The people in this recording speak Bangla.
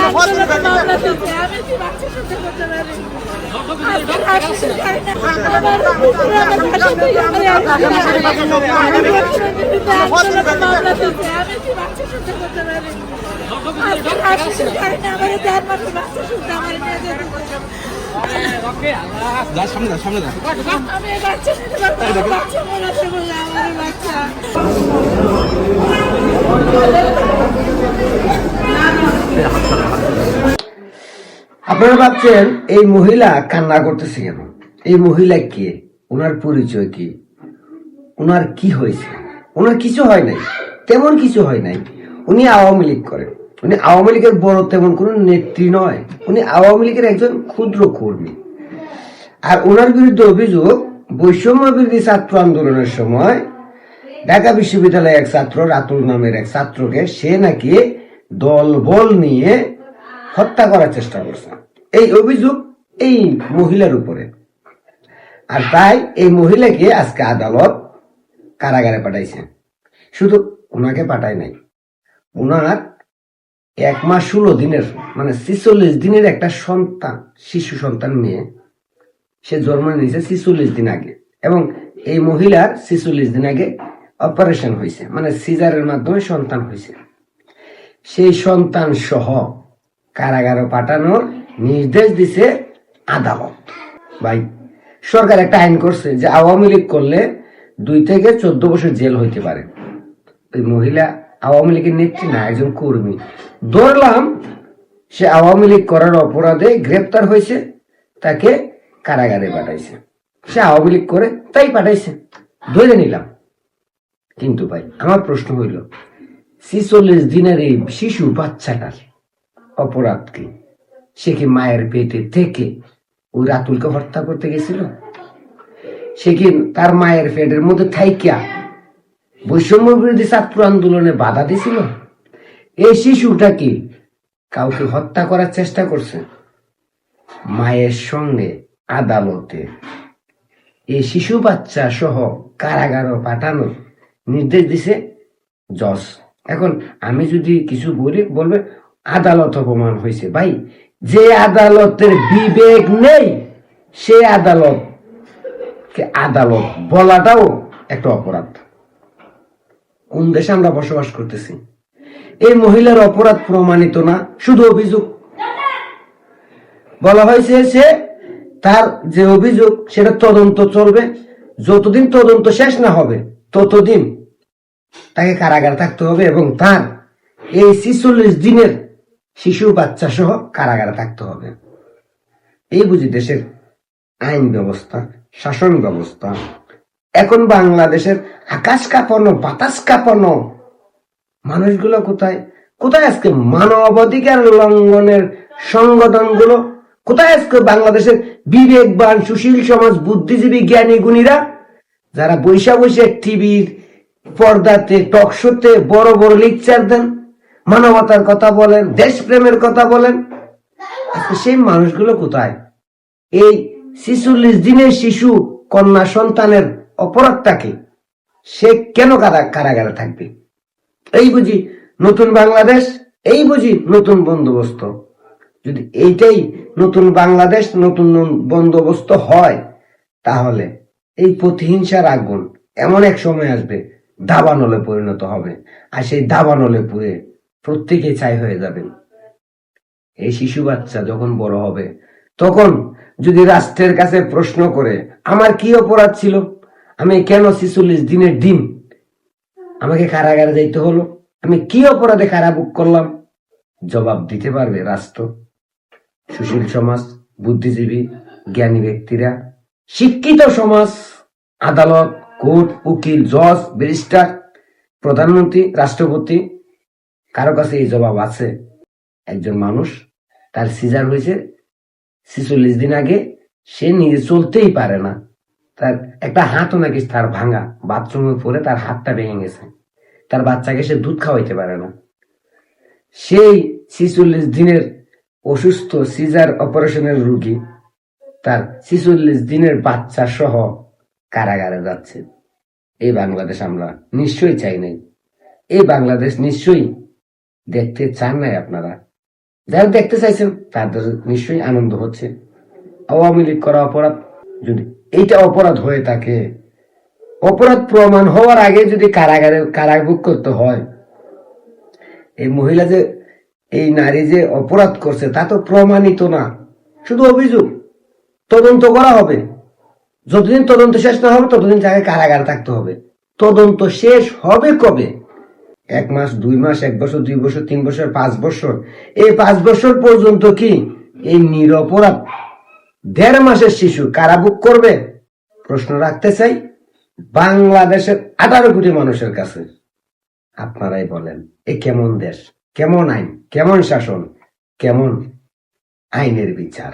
আন্দোলনে মামলা দিয়েছে, আমি কি বাচ্চা সহ্য করতে পারি? আজকে হাসি খাই না, আমার পুত্র আমার বাসাতে গেছে, আন্দোলনে মামলা দিয়েছে, আমি কি বাচ্চা সহ্য করতে পারি? আজকে হাসি খাই না, আমার 4 মাসের বাচ্চা শুনতে আমার নিয়ে যেতে আমি বাচ্চা নিতে পারবো, বাচ্চা মরাতে বলে আমার বাচ্চা। আপনারা ভাবছেন এই মহিলা কান্না করতেছে কেন? এই মহিলা কে? ওনার পরিচয় কি? ওনার কি হয়েছে? ওনার কিছু হয় নাই, তেমন কিছু হয় নাই। উনি আওয়ামী লীগ করেন। উনি আওয়ামী লীগের বড় তেমন কোন নেত্রী নয়, উনি আওয়ামী লীগের একজন ক্ষুদ্র কর্মী। আর ওনার বিরুদ্ধে অভিযোগ, বৈষম্য বিরোধী ছাত্র আন্দোলনের সময় ঢাকা বিশ্ববিদ্যালয়ের এক ছাত্র, রাতুল নামের এক ছাত্রকে সে নাকি দল বল নিয়ে হত্যা করার চেষ্টা করছে। এই অভিযোগ এই মহিলার উপরে। আর তাই এই মহিলাকে আজকে আদালত কারাগারে পাঠাইছে। শুধু ওনাকে পাঠায় নাই, ওনার 1 মাস 16 দিনের মানে 46 দিনের একটা সন্তান, শিশু সন্তান নিয়ে সে জন্ম নিয়েছে 46 দিন আগে। এবং এই মহিলার 46 দিন আগে অপারেশন হয়েছে, মানে সিজারের মাধ্যমে সন্তান হয়েছে। সেই সন্তান সহ কারাগারে পাঠানোর নির্দেশ দিছে আদালত। ভাই, সরকার একটা আইন করছে যে আওয়ামী লীগ করলে 2 থেকে 14 বছর জেল হইতে পারে। ওই মহিলা আওয়ামী লীগের নেত্রী না, একজন কর্মী। ধরলাম সে আওয়ামী লীগ করার অপরাধে গ্রেপ্তার হয়েছে, তাকে কারাগারে পাঠাইছে। সে আওয়ামী লীগ করে তাই পাঠাইছে, ধরে নিলাম। কিন্তু ভাই, আমার প্রশ্ন হইল, 46 দিনের এই শিশু বাচ্চাটার অপরাধ কি? সে কি মায়ের পেটে থেকে ওই রাতুলকে হত্যা করতে গেছিল? সে কি তার মায়ের পেটের মধ্যে থাইকা বৈষম্য বিরোধী ছাত্র আন্দোলনে বাধা দিছিল? এই শিশুটা কি কাউকে হত্যা করার চেষ্টা করছে? মায়ের সঙ্গে আদালতে এই শিশু বাচ্চা সহ কারাগারে পাঠানোর নির্দেশ দিছে জজ। এখন আমি যদি কিছু বলি, বলবে আদালত অপমান হয়েছে। ভাই, যে আদালতের বিবেক নেই সে আদালত বলাটাও একটা অপরাধ। কোন দেশে আমরা বসবাস করতেছি? এই মহিলার অপরাধ প্রমাণিত না, শুধু অভিযোগ। বলা হয়েছে সে তার যে অভিযোগ সেটা তদন্ত চলবে, যতদিন তদন্ত শেষ না হবে ততদিন তাকে কারাগারে থাকতে হবে, এবং তার এই 46 দিনের শিশু বাচ্চা সহ কারাগারে থাকতে হবে। এই বুঝি দেশের আইন ব্যবস্থা, শাসন ব্যবস্থা। এখন বাংলাদেশের আকাশ কাঁপানো, বাতাস কাঁপানো মানুষগুলো কোথায়? কোথায় আজকে মানবাধিকার লঙ্ঘনের সংগঠনগুলো? কোথায় আজকে বাংলাদেশের বিবেকবান সুশীল সমাজ, বুদ্ধিজীবী, জ্ঞানী গুণীরা, যারা বৈশা বৈশা টিভির পর্দাতে, টক শোতে বড় বড় লেকচার দেন, মানবতার কথা বলেন, দেশপ্রেমের কথা বলেন? আজকে সেই মানুষগুলো কোথায়? এই 46 দিনের শিশু কন্যা সন্তানের অপরাধটাকে সে কেন কারাগারে থাকবে? এই বুঝি নতুন বাংলাদেশ, এই বুঝি নতুন বন্দোবস্ত? যদি এইটাই নতুন বাংলাদেশ, নতুন বন্দোবস্ত হয়, তাহলে এই প্রতিহিংসার আগুন এমন এক সময় আসবে দাবানলে পরিণত হবে। আর সেই দাবানলে পুড়ে প্রত্যেকে ছাই হয়ে যাবেন। এই শিশু বাচ্চা যখন বড় হবে, তখন যদি রাষ্ট্রের কাছে প্রশ্ন করে আমার কি অপরাধ ছিল, আমি কেন 46 দিনের দিন আমাকে কারাগারে যাইতে হলো, আমি কি অপরাধে কারাভোগ করলাম, জবাব দিতে পারবে রাষ্ট্র, সুশীল সমাজ, বুদ্ধিজীবী, জ্ঞানী ব্যক্তিরা, শিক্ষিত সমাজ, আদালত, কোর্ট, উকিল, জজ, ব্যারিস্টার, প্রধানমন্ত্রী, রাষ্ট্রপতি? কারো কাছে এই জবাব আছে? একজন মানুষ, তার সিজার হয়েছে 46 দিন আগে, সে নিজে চলতেই পারে না, তার একটা হাতও নাকি তার ভাঙা, বাথরুমে পড়ে তার হাতটা ভেঙে গেছে, তার বাচ্চাকে সে দুধ খাওয়াইতে পারে না। সেই 46 দিনের অসুস্থ সিজার অপারেশনের রোগী তার 46 দিনের বাচ্চা সহ কারাগারে যাচ্ছে। এই বাংলাদেশ আমরা নিশ্চয়ই চাই নাই, এই বাংলাদেশ নিশ্চয়ই দেখতে চান নাই আপনারা। যারা দেখতে চাইছেন তাদের নিশ্চয়ই আনন্দ হচ্ছে। আওয়ামী লীগ করা অপরাধ, যদি এইটা অপরাধ হয়ে থাকে, অপরাধ প্রমাণ হওয়ার আগে যদি কারাভোগ করতে হয়, এই মহিলা যে, এই নারী যে অপরাধ করছে তা তো প্রমাণিত না, শুধু অভিযোগ। তদন্ত করা হবে, যতদিন তদন্ত শেষ না হবে ততদিন তাকে কারাগারে থাকতে হবে। তদন্ত শেষ হবে কবে? 1 মাস, 2 মাস, 1 বছর, 2 বছর, 3 বছর, 5 বছর? এই 5 বছর পর্যন্ত কি এই নিরপরাধ 1.5 মাসের শিশু কারাভোগ করবে? প্রশ্ন রাখতে চাই বাংলাদেশের 18 কোটি মানুষের কাছে। আপনারাই বলেন, এ কেমন দেশ, কেমন আইন, কেমন শাসন, কেমন আইনের বিচার?